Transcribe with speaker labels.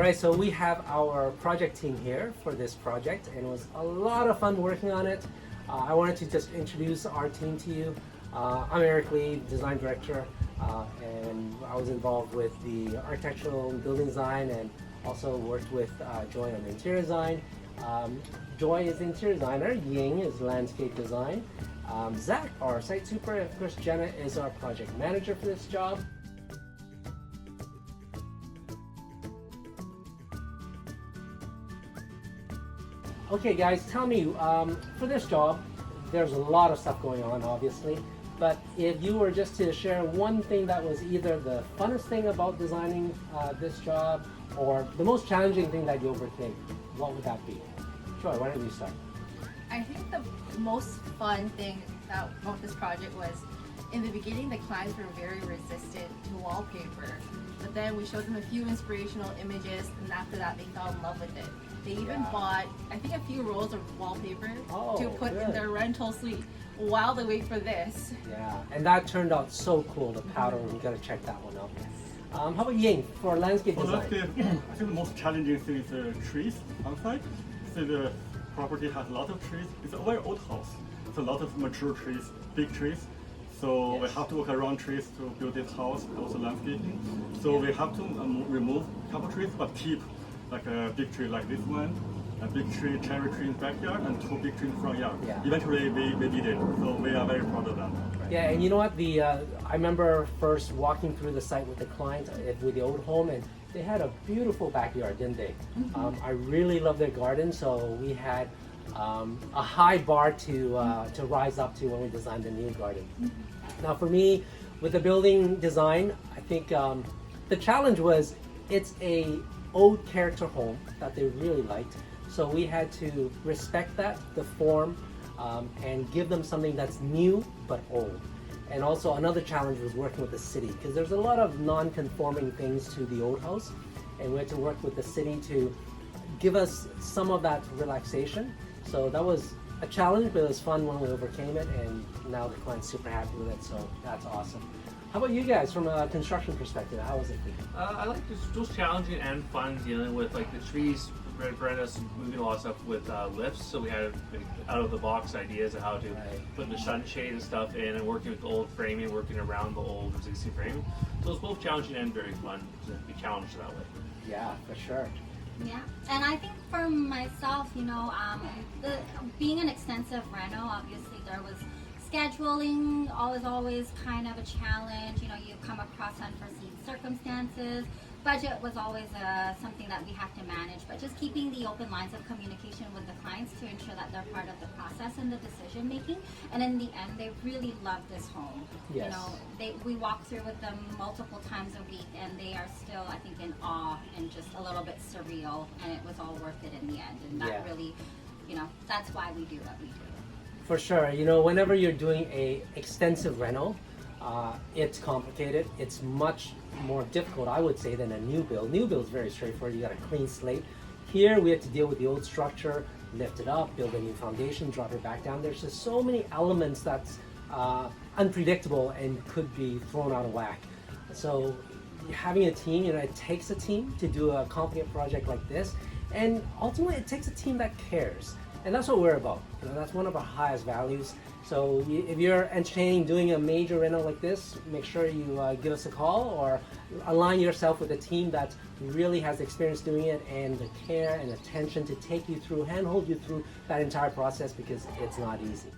Speaker 1: right, so we have our project team here for this project, and it was a lot of fun working on it. I wanted to just introduce our team to you. I'm Eric Lee, design director, and I was involved with the architectural and building design, and also worked with Joy on the interior design. Joy is the interior designer, Ying is landscape design, Zach, our site super, and of course Jenna is our project manager for this job. Okay guys, tell me, for this job, there's a lot of stuff going on obviously, but if you were just to share one thing that was either the funnest thing about designing this job or the most challenging thing that you overcame, what would that be? Joy, why don't you start?
Speaker 2: I think the most fun thing about this project was in the beginning the clients were very resistant to wallpaper, but then we showed them a few inspirational images and after that they fell in love with it. They even bought, I think, a few rolls of wallpaper to put in their rental suite while they wait for this.
Speaker 1: Yeah, and that turned out so cool, the powder, we gotta check that one out. How about Ying, for landscape design?
Speaker 3: I think the most challenging thing is the trees on site. So the property has a lot of trees. It's a very old house. It's a lot of mature trees, big trees. So we have to work around trees to build this house, also landscaping. So we have to remove a couple trees, but keep like a big tree like this one, a big tree, cherry tree in the backyard, and two big trees in the front yard.
Speaker 1: Yeah.
Speaker 3: Eventually we did it, so we are very proud of that.
Speaker 1: Yeah, and you know what? I remember first walking through the site with the client with the old home, and they had a beautiful backyard, didn't they? I really love their garden, so we had a high bar to rise up to when we designed the new garden. Now for me, with the building design, I think the challenge was it's a old character home that they really liked. So we had to respect that, the form, and give them something that's new but old. And also another challenge was working with the city, because there's a lot of non-conforming things to the old house, and we had to work with the city to give us some of that relaxation. So that was a challenge, but it was fun when we overcame it, and now the client's super happy with it, so that's awesome. How about you guys from a construction perspective? How was it for you?
Speaker 4: I like just challenging and fun dealing with like the trees. Brenda's moving a lot of stuff with lifts, so we had out of the box ideas of how to put the sunshade and stuff in, and working with the old framing, working around the old existing framing. So it's both challenging and very fun to be challenged that way.
Speaker 1: Yeah, for sure.
Speaker 5: Yeah, and I think for myself, you know, being an extensive reno, obviously there was scheduling, always kind of a challenge. You know, you come across unforeseen circumstances. Budget was always something that we have to manage, but just keeping the open lines of communication with the clients to ensure that they're part of the process and the decision making. And in the end, they really love this home.
Speaker 1: Yes.
Speaker 5: You know, we walk through with them multiple times a week, and they are still, I think, in awe and just a little bit surreal. And it was all worth it in the end. And that really, you know, that's why we do what we do.
Speaker 1: For sure. You know, whenever you're doing a extensive reno, it's complicated. It's much more difficult, I would say, than a new build. New build is very straightforward. You got a clean slate. Here we have to deal with the old structure, lift it up, build a new foundation, drop it back down. There's just so many elements that's unpredictable and could be thrown out of whack. So having a team, you know, it takes a team to do a complicated project like this, and ultimately it takes a team that cares. And that's what we're about. You know, that's one of our highest values. So if you're entertaining doing a major reno like this, make sure you give us a call or align yourself with a team that really has experience doing it and the care and attention to take you through, handhold you through that entire process, because it's not easy.